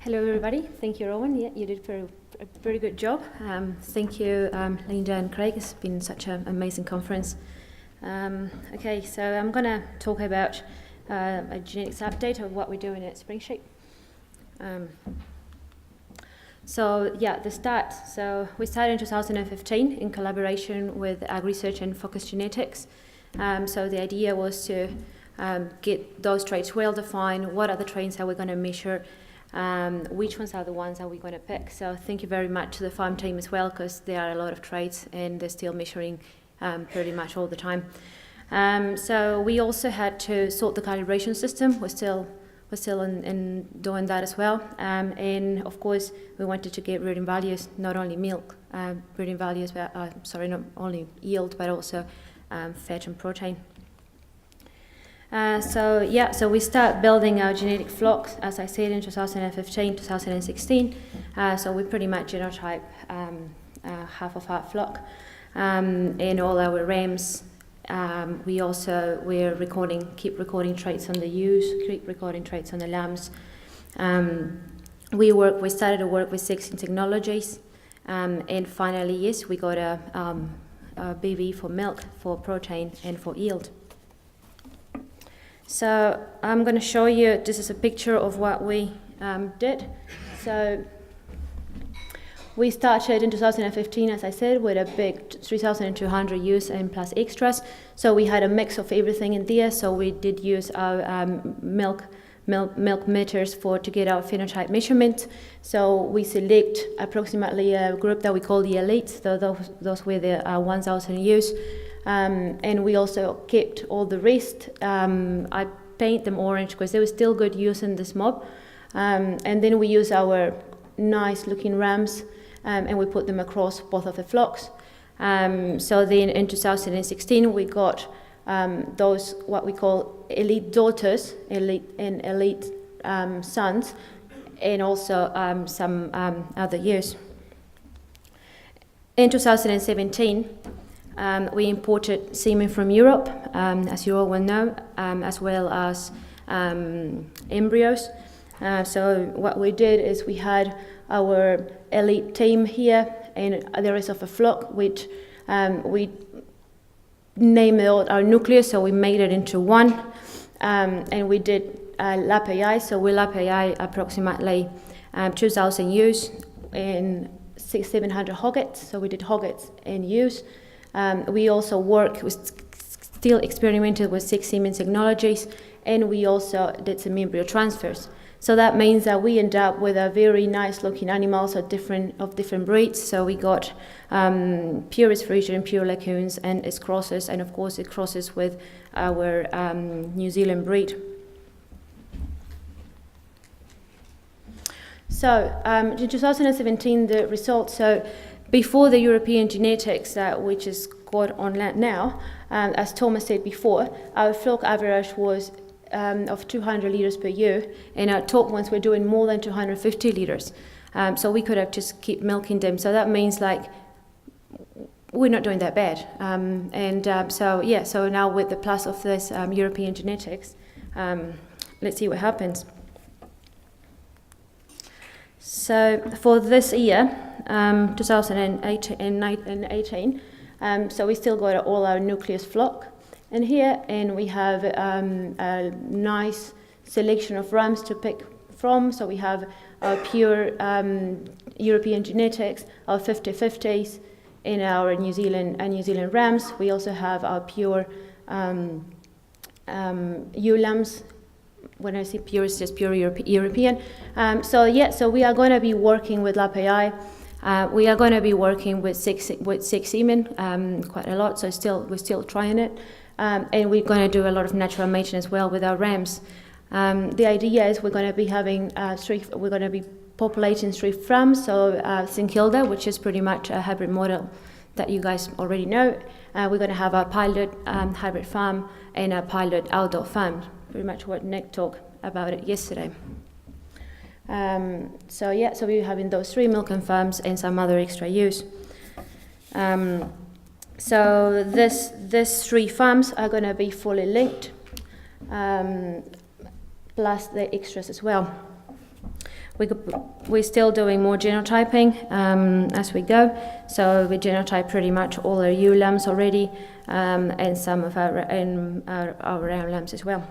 Hello everybody, thank you Rowan, you did a very good job. Thank you Linda and Craig, it's been such an amazing conference. Okay, so I'm going to talk about a genetics update of what we're doing at Springsheep. The start. So we started in 2015 in collaboration with Ag Research and Focus Genetics. So the idea was to get those traits well defined. What are the traits that we're going to measure? Which ones are the ones that we're going to pick? So thank you very much to the farm team as well, because there are a lot of traits and they're still measuring pretty much all the time. So we also had to sort the calibration system. We're still in doing that as well. And of course, we wanted to get breeding values, not only milk, breeding values, but not only yield, but also fat and protein. So we start building our genetic flocks, as I said, in 2015, 2016. So we pretty much genotype half of our flock. In all our rams, we're keep recording traits on the ewes, keep recording traits on the lambs. We started to work with 16 technologies, and finally, yes, we got a BV for milk, for protein, and for yield. So I'm going to show you, this is a picture of what we did. So we started in 2015, as I said, with a big 3,200 ewes and plus extras. So we had a mix of everything in there. So we did use our milk meters to get our phenotype measurement. So we select approximately a group that we call the elites. So those were the 1,000 ewes. And we also kept all the rest. I paint them orange because they were still good use in this mob. And then we use our nice looking rams and we put them across both of the flocks. So then in 2016 we got those what we call elite daughters, elite sons, and also some other ewes. In 2017, we imported semen from Europe, as you all will know, as well as embryos. So what we did is we had our elite team here and the rest of the flock, which we named our nucleus, so we made it into one. And we did lap AI, so we lap AI approximately 2,000 ewes and 600-700 hoggets, so we did hoggets and ewes. We also still experimented with 6 semen technologies, and we also did some embryo transfers. So that means that we end up with a very nice looking animals of different breeds. So we got pure Frisian, pure Lacoons, and its crosses, and of course it crosses with our New Zealand breed. So in 2017, the results. So before the European genetics, which is got on land now, as Thomas said before, our flock average was of 200 litres per year, and our top ones were doing more than 250 litres. So we could have just keep milking them. So that means we're not doing that bad. So now with the plus of this European genetics, let's see what happens. So for this year, 2018, so we still got all our nucleus flock in here, and we have a nice selection of rams to pick from. So we have our pure European genetics, our 50-50s in our New Zealand rams. We also have our pure ewe lambs. When I say pure, it's just pure European. So we are going to be working with lap AI. We are going to be working with six semen, quite a lot. So we're still trying it. And we're going to do a lot of natural mating as well with our rams. The idea is we're going to be having we're going to be populating 3 farms. So St Kilda, which is pretty much a hybrid model that you guys already know. We're going to have our pilot hybrid farm and a pilot outdoor farm. Pretty much what Nick talked about it yesterday. So we're having those 3 milking farms and some other extra ewes. So these 3 farms are going to be fully linked, plus the extras as well. we're still doing more genotyping as we go. So we genotype pretty much all our ewe lambs already, and some of our ram lambs as well.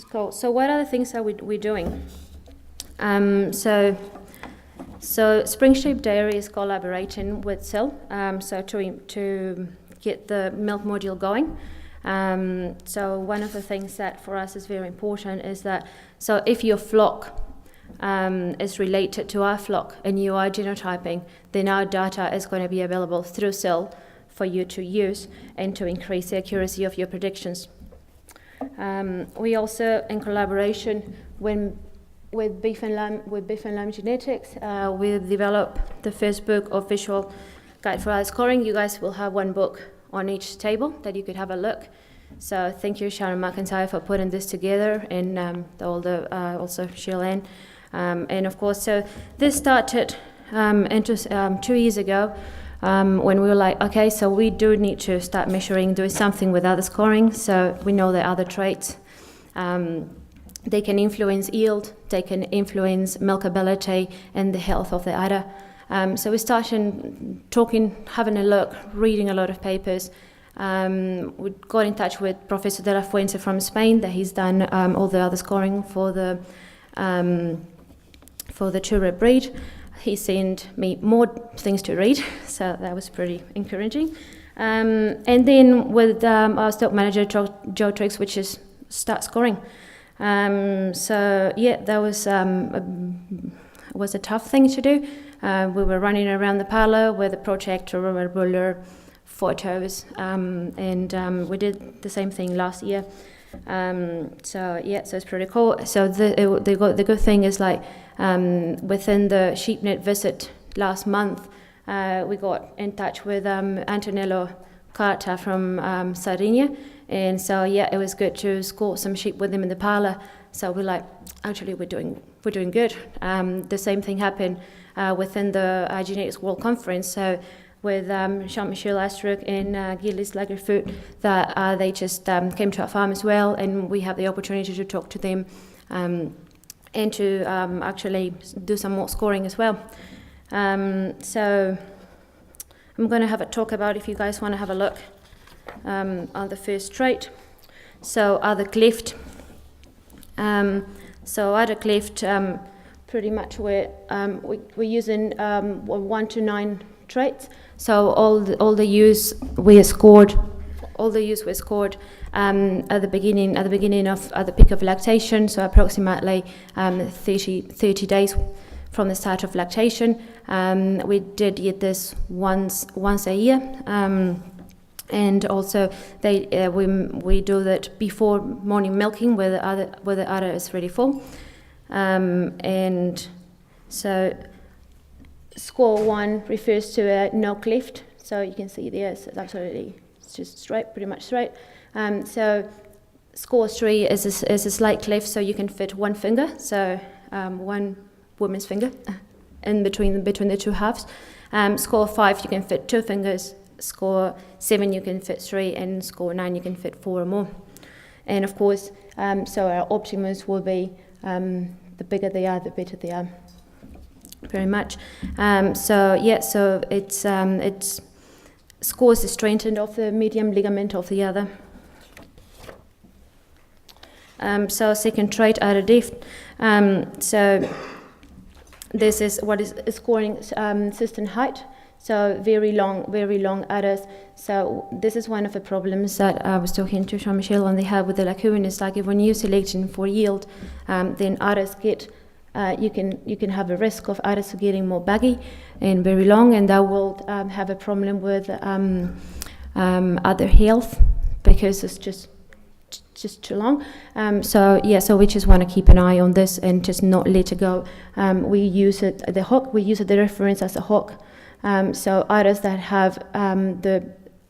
Cool. So what other things are we doing? So Spring Sheep Dairy is collaborating with SIL, so to get the milk module going. So one of the things that for us is very important is that, so if your flock is related to our flock and you are genotyping, then our data is going to be available through SIL for you to use and to increase the accuracy of your predictions. We also, in collaboration with Beef and Lamb Genetics, we've developed the first book of visual guide for our scoring. You guys will have one book on each table that you could have a look. So thank you, Sharon McIntyre, for putting this together, and also Shirley. And of course, so this started 2 years ago when we were like, okay, so we do need to start measuring, doing something with other scoring. So we know that other traits, they can influence yield, they can influence milkability and the health of the udder. So we started talking, having a look, reading a lot of papers. We got in touch with Professor de la Fuente from Spain, that he's done all the other scoring for the Ture breed. He sent me more things to read, so that was pretty encouraging. And then with our stock manager, Joe Triggs, which is start scoring. So yeah, that was a tough thing to do. We were running around the parlour with a projector, a ruler, photos, and we did the same thing last year. So it's pretty cool. So the good thing is, like, within the SheepNet visit last month, we got in touch with Antonello Carta from Sardinia, and so it was good to score some sheep with him in the parlour. So we're like, actually, we're doing good. The same thing happened within the Genetics World Conference. So with Jean-Michel Astruc and Gilles Lagerfoot, that they just came to our farm as well, and we have the opportunity to talk to them and to actually do some more scoring as well. So I'm going to have a talk about, if you guys want to have a look, on the first trait. So udder cleft. So udder cleft, pretty much we're using 1 to 9 traits. So all the ewes were scored at the beginning at the peak of lactation. So approximately 30 days from the start of lactation. We did this once a year. And also, we do that before morning milking, where the udder is really full. And so, score 1 refers to a no cleft. So you can see there, it's just straight, pretty much straight. So score 3 is a slight cleft, so you can fit one finger, so one woman's finger, in between the two halves. Score 5, you can fit 2 fingers. Score 7, you can fit 3, and score 9, you can fit 4 or more. And of course, so our optimus will be the bigger they are, the better they are. Very much. So it's scores the strengthening of the medium ligament of the udder. So second trait, udder depth. So this is what is scoring cistern height. So very long udders. So this is one of the problems that I was talking to Jean-Michel on, they have with the lagoon. It's like, if when you're selecting for yield, then udders get, you can have a risk of udders getting more baggy and very long, and that will have a problem with udder health, because it's just too long. So we just want to keep an eye on this and just not let it go. We use it the reference as a hook. So udders that have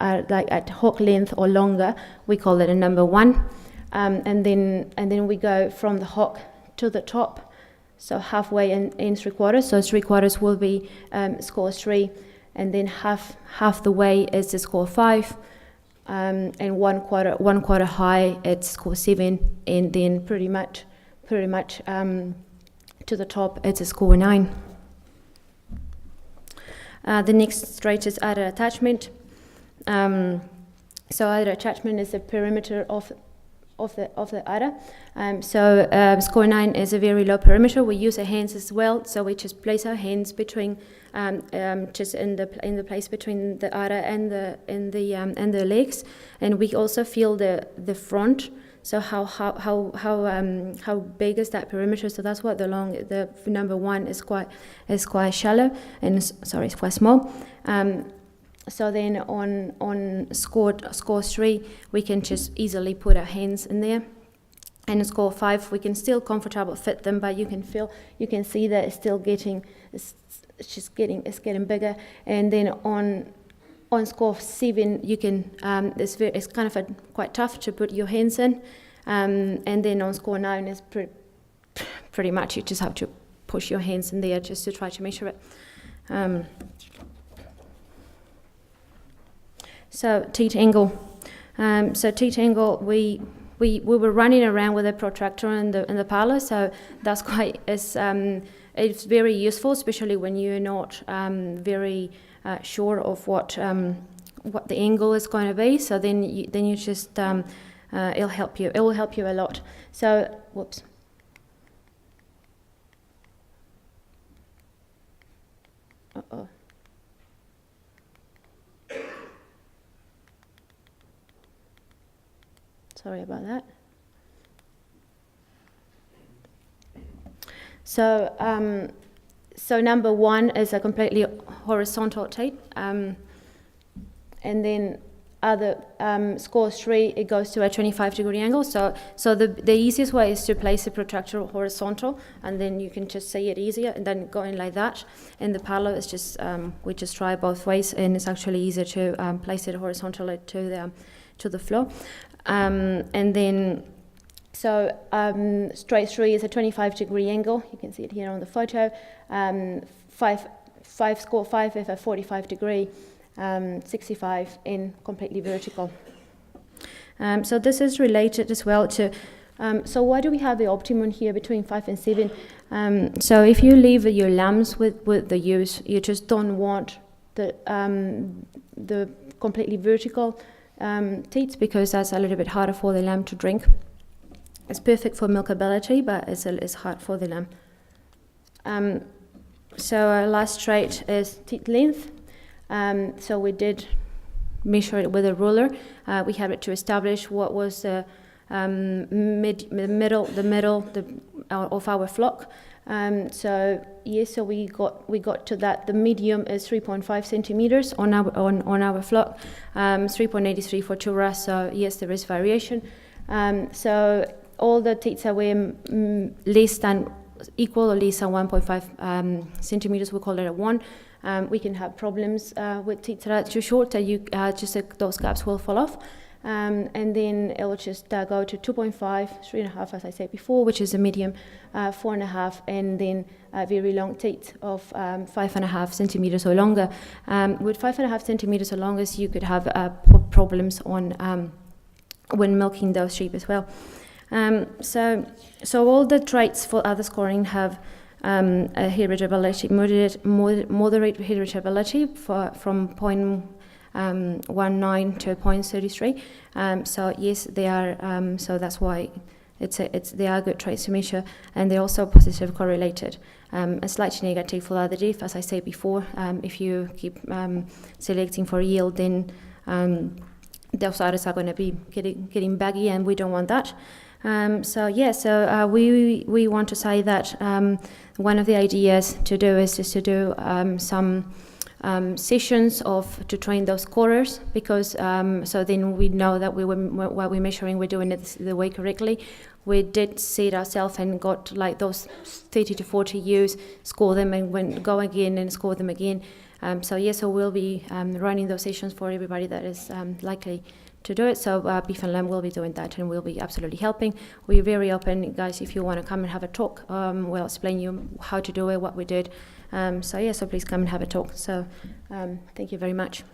like at hook length or longer, we call it a number 1, and then we go from the hook to the top, so halfway in 3/4. So 3/4 will be score 3, and then half the way is the score 5, and 1/4 high it's score 7, and then pretty much to the top, it's a score 9. The next trait is outer attachment. So outer attachment is the perimeter of the udder. Score 9 is a very low perimeter. We use our hands as well, so we just place our hands between, just in the place between the udder and the legs, and we also feel the front. So how big is that perimeter? So that's what the number 1 is quite shallow, and it's quite small. So then on score 3, we can just easily put our hands in there. And in score 5, we can still comfortably fit them, but you can see that it's still getting bigger. And then on score 7, you can it's kind of quite tough to put your hands in. And then on score 9 is pretty much you just have to push your hands in there just to try to measure it. So teat angle. Teat angle, we were running around with a protractor in the parlor, so that's it's very useful, especially when you're not very sure of what the angle is going to be. So then you just it'll help you. It will help you a lot. So whoops. Uh-oh. Sorry about that. So number 1 is a completely horizontal teat, and then other score 3, it goes to a 25-degree angle. So the easiest way is to place the protractor horizontal, and then you can just see it easier, and then going like that. In the parlor, it's just we just try both ways, and it's actually easier to place it horizontally to the floor. And then, straight 3 is a 25-degree angle. You can see it here on the photo. Score 5 is a 45-degree, 65 in completely vertical. So this is related as well to. So why do we have the optimum here between 5 and 7? So if you leave your lambs with the ewes, you just don't want the completely vertical teats, because that's a little bit harder for the lamb to drink. It's perfect for milkability, but it's hard for the lamb. So our last trait is teat length. So we did measure it with a ruler. We had it to establish what was the middle of our flock. So we got to that. The medium is 3.5 centimeters on our flock, 3.83 for Chura. So yes, there is variation. So all the teats that were less than equal or less than 1.5 centimeters, we call it a 1. We can have problems with teats that are too short, that those gaps will fall off. And then it will just go to 2.5, 3.5, as I said before, which is a medium, 4.5, and then a very long teat of 5.5 centimeters or longer. With 5.5 centimeters or longer, you could have problems on when milking those sheep as well. So all the traits for other scoring have a heritability, moderate heritability from 0.19 to 0.33. So yes, they are. So that's why they are good traits to measure, and they're also positive correlated. A slightly negative for other diff, as I said before. If you keep selecting for yield, then those others are going to be getting baggy, and we don't want that. We want to say that one of the ideas to do is just to do some sessions to train those scorers, because so then we know that what we're measuring, we're doing it the way correctly. We did see it ourselves and got like those 30 to 40 ewes, score them and go again and score them again. So we'll be running those sessions for everybody that is likely to do it. So Beef and Lamb will be doing that, and we'll be absolutely helping. We're very open, guys. If you want to come and have a talk, we'll explain you how to do it, what we did. So please come and have a talk. So thank you very much.